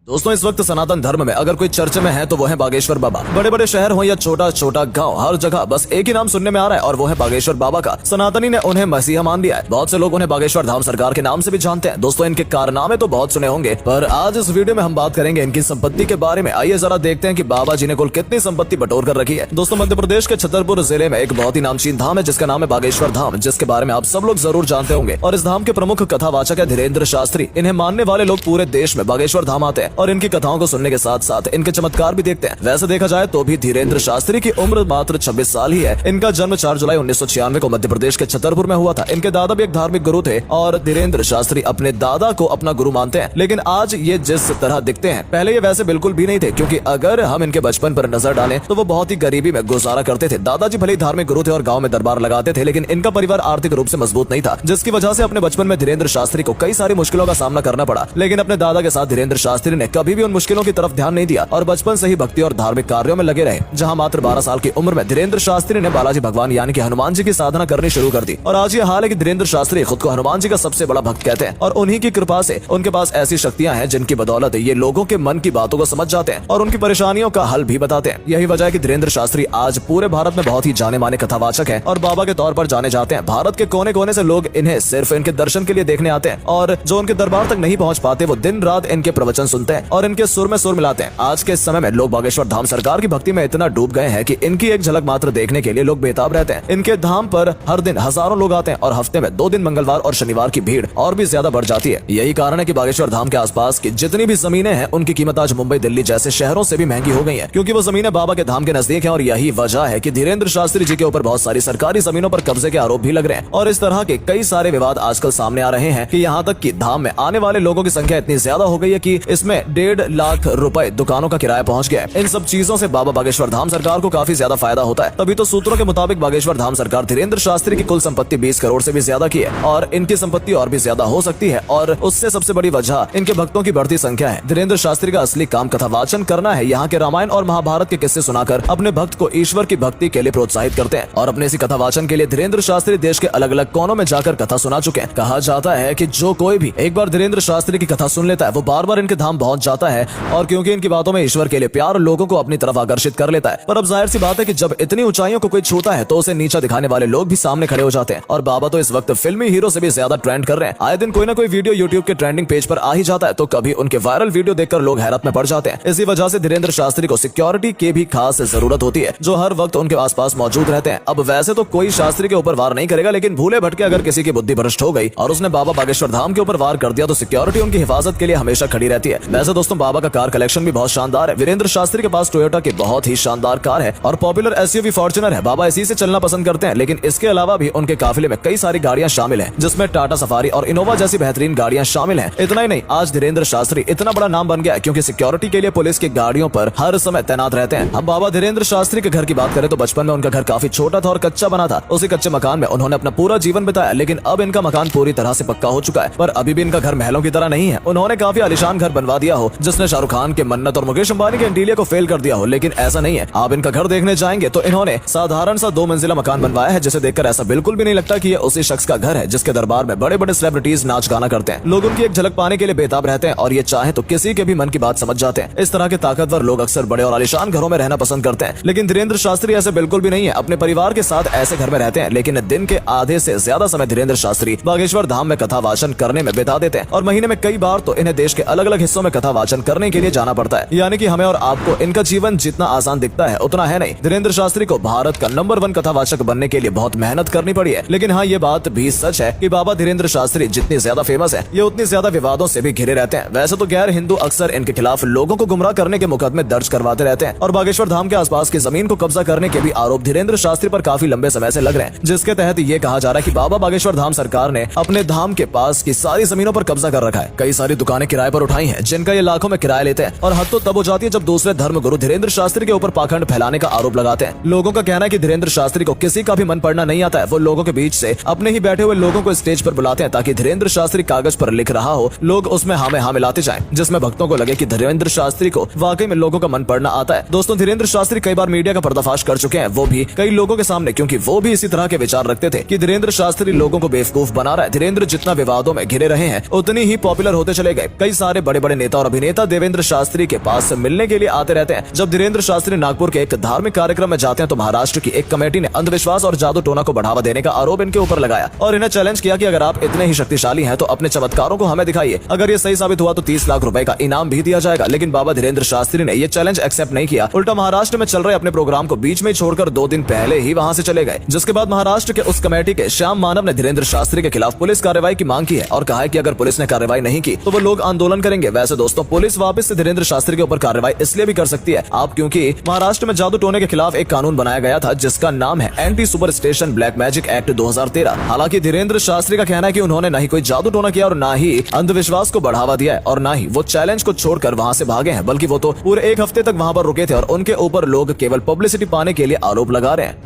दोस्तों इस वक्त सनातन धर्म में अगर कोई चर्च में है तो वो है बागेश्वर बाबा। बड़े बड़े शहर हो या छोटा छोटा गांव, हर जगह बस एक ही नाम सुनने में आ रहा है और वो है बागेश्वर बाबा का। सनातनी ने उन्हें मसीहा मान लिया है। बहुत से लोग उन्हें बागेश्वर धाम सरकार के नाम से भी जानते हैं। दोस्तों इनके कारनामे तो बहुत सुने होंगे, पर आज इस वीडियो में हम बात करेंगे इनकी संपत्ति के बारे में। आइए जरा देखते हैं कि बाबा जी ने कुल कितनी संपत्ति बटोर कर रखी है। दोस्तों मध्य प्रदेश के छतरपुर जिले में एक बहुत ही नामचीन धाम है जिसका नाम है बागेश्वर धाम, जिसके बारे में आप सब लोग जरूर जानते होंगे। और इस धाम के प्रमुख कथावाचक है धीरेन्द्र शास्त्री। इन्हें मानने वाले लोग पूरे देश में बागेश्वर धाम आते हैं और इनकी कथाओं को सुनने के साथ साथ इनके चमत्कार भी देखते हैं। वैसे देखा जाए तो भी धीरेन्द्र शास्त्री की उम्र मात्र 26 साल ही है। इनका जन्म 4 जुलाई 1996 को मध्य प्रदेश के छतरपुर में हुआ था। इनके दादा भी एक धार्मिक गुरु थे और धीरेन्द्र शास्त्री अपने दादा को अपना गुरु मानते हैं। लेकिन आज ये जिस तरह दिखते हैं, पहले ये वैसे बिल्कुल भी नहीं थे, क्योंकि अगर हम इनके बचपन पर नजर डालें तो वो बहुत ही गरीबी में गुजारा करते थे। दादाजी भले ही धार्मिक गुरु थे और गाँव में दरबार लगाते थे, लेकिन इनका परिवार आर्थिक रूप से मजबूत नहीं था, जिसकी वजह से अपने बचपन में धीरेन्द्र शास्त्री को कई सारी मुश्किलों का सामना करना पड़ा। लेकिन अपने दादा के साथ धीरेन्द्र शास्त्री ने कभी भी उन मुश्किलों की तरफ ध्यान नहीं दिया और बचपन से ही भक्ति और धार्मिक कार्यों में लगे रहे। जहां मात्र 12 साल की उम्र में धीरेन्द्र शास्त्री ने बालाजी भगवान यानी कि हनुमान जी की साधना करनी शुरू कर दी। और आज ये हाल है कि धीरेन्द्र शास्त्री खुद को हनुमान जी का सबसे बड़ा भक्त कहते हैं और उन्हीं की कृपा से उनके पास ऐसी शक्तियां हैं जिनकी बदौलत ये लोगों के मन की बातों को समझ जाते हैं और उनकी परेशानियों का हल भी बताते हैं। यही वजह है कि धीरेन्द्र शास्त्री आज पूरे भारत में बहुत ही जाने माने कथावाचक है और बाबा के तौर पर जाने जाते हैं। भारत के कोने कोने से लोग इन्हें सिर्फ इनके दर्शन के लिए देखने आते हैं और जो उनके दरबार तक नहीं पहुंच पाते वो दिन रात इनके प्रवचन सुनते हैं और इनके सुर में सुर मिलाते हैं। आज के समय में लोग बागेश्वर धाम सरकार की भक्ति में इतना डूब गए हैं कि इनकी एक झलक मात्र देखने के लिए लोग बेताब रहते हैं। इनके धाम पर हर दिन हजारों लोग आते हैं और हफ्ते में 2 दिन मंगलवार और शनिवार की भीड़ और भी ज्यादा बढ़ जाती है। यही कारण है कि बागेश्वर धाम के आसपास की जितनी भी जमीनें हैं उनकी कीमत आज मुंबई, दिल्ली जैसे शहरों से भी महंगी हो गई है, क्योंकि वो जमीनें बाबा के धाम के नजदीक है। और यही वजह है कि धीरेन्द्र शास्त्री जी के ऊपर बहुत सारी सरकारी जमीनों पर कब्जे के आरोप भी लग रहे हैं और इस तरह के कई सारे विवाद आजकल सामने आ रहे हैं कि यहाँ तक कि धाम में आने वाले लोगों की संख्या इतनी ज्यादा हो गई है कि इसमें 1.5 लाख रुपए दुकानों का किराया पहुंच गया है। इन सब चीजों से बाबा बागेश्वर धाम सरकार को काफी ज्यादा फायदा होता है। तभी तो सूत्रों के मुताबिक बागेश्वर धाम सरकार धीरेन्द्र शास्त्री की कुल संपत्ति 20 करोड़ से भी ज्यादा की है और इनकी संपत्ति और भी ज्यादा हो सकती है। और उससे सबसे बड़ी वजह इनके भक्तों की बढ़ती संख्या है। धीरेन्द्र शास्त्री का असली काम कथावाचन करना है। यहाँ के रामायण और महाभारत के किस्से सुनाकर अपने भक्त को ईश्वर की भक्ति के लिए प्रोत्साहित करते हैं और अपने इसी कथावाचन के लिए धीरेन्द्र शास्त्री देश के अलग अलग कोनों में जाकर कथा सुना चुके हैं। कहा जाता है कि जो कोई भी एक बार धीरेन्द्र शास्त्री की कथा सुन लेता है वो बार बार इनके धाम पहुंच जाता है और क्योंकि इनकी बातों में ईश्वर के लिए प्यार लोगों को अपनी तरफ आकर्षित कर लेता है। पर अब जाहिर सी बात है कि जब इतनी ऊंचाइयों को कोई छूता है तो उसे नीचा दिखाने वाले लोग भी सामने खड़े हो जाते हैं और बाबा तो इस वक्त फिल्मी हीरो से भी ज्यादा ट्रेंड कर रहे हैं। आए दिन कोई ना कोई वीडियो यूट्यूब के ट्रेंडिंग पेज पर आ ही जाता है तो कभी उनके वायरल वीडियो देखकर लोग हैरत में पड़ जाते हैं। इसी वजह से धीरेन्द्र शास्त्री को सिक्योरिटी की भी खास जरूरत होती है जो हर वक्त उनके आसपास मौजूद रहते हैं। अब वैसे तो कोई शास्त्री के ऊपर वार नहीं करेगा, लेकिन भूले भटके अगर किसी की बुद्धि भ्रष्ट हो गई और उसने बाबा बागेश्वर धाम के ऊपर वार कर दिया तो सिक्योरिटी उनकी हिफाजत के लिए हमेशा खड़ी रहती है। वैसे दोस्तों बाबा का कार कलेक्शन भी बहुत शानदार है। धीरेन्द्र शास्त्री के पास टोयोटा की बहुत ही शानदार कार है और पॉपुलर एसयूवी फॉर्च्यूनर है। बाबा इसी से चलना पसंद करते हैं, लेकिन इसके अलावा भी उनके काफिले में कई सारी गाड़ियां शामिल हैं, जिसमें टाटा सफारी और इनोवा जैसी बेहतरीन गाड़ियां शामिल हैं। इतना ही नहीं, आज धीरेन्द्र शास्त्री इतना बड़ा नाम बन गया है क्योंकि सिक्योरिटी के लिए पुलिस की गाड़ियों पर हर समय तैनात रहते हैं। हम बाबा धीरेन्द्र शास्त्री के घर की बात करें तो बचपन में उनका घर काफी छोटा था और कच्चा बना था। उसी कच्चे मकान में उन्होंने अपना पूरा जीवन बिताया, लेकिन अब इनका मकान पूरी तरह से पक्का हो चुका है। पर अभी भी इनका घर महलों की तरह नहीं है। उन्होंने काफी आलीशान घर बनवा दिया हो जिसने शाहरुख खान के मन्नत और मुकेश अंबानी के इंटीरियर को फेल कर दिया हो, लेकिन ऐसा नहीं है। आप इनका घर देखने जाएंगे तो इन्होंने साधारण सा 2 मंजिला मकान बनवाया है, जिसे देखकर ऐसा बिल्कुल भी नहीं लगता कि ये उसी शख्स का घर है जिसके दरबार में बड़े बड़े सेलिब्रिटीज नाच गाना करते हैं। लोग उनकी एक झलक पाने के लिए बेताब रहते हैं और ये चाहे तो किसी के भी मन की बात समझ जाते हैं। इस तरह के ताकतवर लोग अक्सर बड़े और आलीशान घरों में रहना पसंद करते हैं, लेकिन धीरेन्द्र शास्त्री ऐसे बिल्कुल भी नहीं है। अपने परिवार के साथ ऐसे घर में रहते हैं, लेकिन दिन के आधे से ज्यादा समय धीरेन्द्र शास्त्री बागेश्वर धाम में कथा वाचन करने में बिता देते हैं और महीने में कई बार तो इन्हें देश के अलग अलग हिस्सों में कथा वाचन करने के लिए जाना पड़ता है। यानी कि हमें और आपको इनका जीवन जितना आसान दिखता है उतना है नहीं। धीरेन्द्र शास्त्री को भारत का नंबर 1 कथावाचक बनने के लिए बहुत मेहनत करनी पड़ी है। लेकिन हाँ, ये बात भी सच है कि बाबा धीरेन्द्र शास्त्री जितनी ज्यादा फेमस है, ये उतनी ज्यादा विवादों से भी घिरे रहते हैं। वैसे तो गैर हिंदू अक्सर इनके खिलाफ लोगों को गुमराह करने के मुकदमे दर्ज करवाते रहते हैं और बागेश्वर धाम के आसपास की जमीन को कब्जा करने के भी आरोप धीरेन्द्र शास्त्री पर काफी लंबे समय से लग रहे हैं, जिसके तहत ये कहा जा रहा है कि बाबा बागेश्वर धाम सरकार ने अपने धाम के पास की सारी जमीनों पर कब्जा कर रखा है। कई सारी दुकानें किराए पर उठाई हैं जिनका ये लाखों में किराया लेते हैं और हद तो तब हो जाती है जब दूसरे धर्म गुरु धीरेन्द्र शास्त्री के ऊपर पाखंड फैलाने का आरोप लगाते हैं। लोगों का कहना है कि धीरेन्द्र शास्त्री को किसी का भी मन पढ़ना नहीं आता है। वो लोगों के बीच से अपने ही बैठे हुए लोगों को स्टेज पर बुलाते हैं ताकि धीरेन्द्र शास्त्री कागज पर लिख रहा हो, लोग उसमें हाँ में हाँ मिलाते जाएं, जिसमें भक्तों को लगे कि धीरेन्द्र शास्त्री को वाकई में लोगों का मन पढ़ना आता है। दोस्तों धीरेन्द्र शास्त्री कई बार मीडिया का पर्दाफाश कर चुके हैं, वो भी कई लोगों के सामने, क्योंकि वो भी इसी तरह के विचार रखते थे कि धीरेन्द्र शास्त्री लोगों को बेवकूफ बना रहा है। धीरेन्द्र जितना विवादों में घिरे रहे हैं उतनी ही पॉपुलर होते चले गए। कई सारे बड़े बड़े नेता और अभिनेता देवेंद्र शास्त्री के पास मिलने के लिए आते रहते हैं। जब धीरेन्द्र शास्त्री नागपुर के एक धार्मिक कार्यक्रम में जाते हैं तो महाराष्ट्र की एक कमेटी ने अंधविश्वास और जादू टोना को बढ़ावा देने का आरोप इनके ऊपर लगाया और इन्हें चैलेंज किया कि अगर आप इतने ही शक्तिशाली हैं तो अपने चमत्कारों को हमें दिखाइए। अगर ये सही साबित हुआ तो 30 लाख रुपए का इनाम भी दिया जाएगा। लेकिन बाबा धीरेन्द्र शास्त्री ने ये चैलेंज एक्सेप्ट नहीं किया। उल्टा महाराष्ट्र में चल रहे अपने प्रोग्राम को बीच में छोड़कर 2 दिन पहले ही वहां से चले गए। जिसके बाद महाराष्ट्र के उस कमेटी के श्याम मानव ने धीरेन्द्र शास्त्री के खिलाफ पुलिस कार्रवाई की मांग की है और कहा है कि अगर पुलिस ने कार्रवाई नहीं की तो वो लोग आंदोलन करेंगे। वैसे दोस्तों, पुलिस वापस से धीरेन्द्र शास्त्री के ऊपर कार्रवाई इसलिए भी कर सकती है आप क्योंकि महाराष्ट्र में जादू टोने के खिलाफ एक कानून बनाया गया था जिसका नाम है anti superstition black magic act 2013। हालांकि धीरेन्द्र शास्त्री का कहना है कि उन्होंने न ही कोई जादू टोना किया और न ही अंधविश्वास को बढ़ावा दिया है और न ही वो चैलेंज को छोड़कर वहां से भागे हैं, बल्कि वो तो पूरे 1 हफ्ते तक वहां पर रुके थे और उनके ऊपर लोग केवल पब्लिसिटी पाने के लिए आरोप लगा रहे हैं।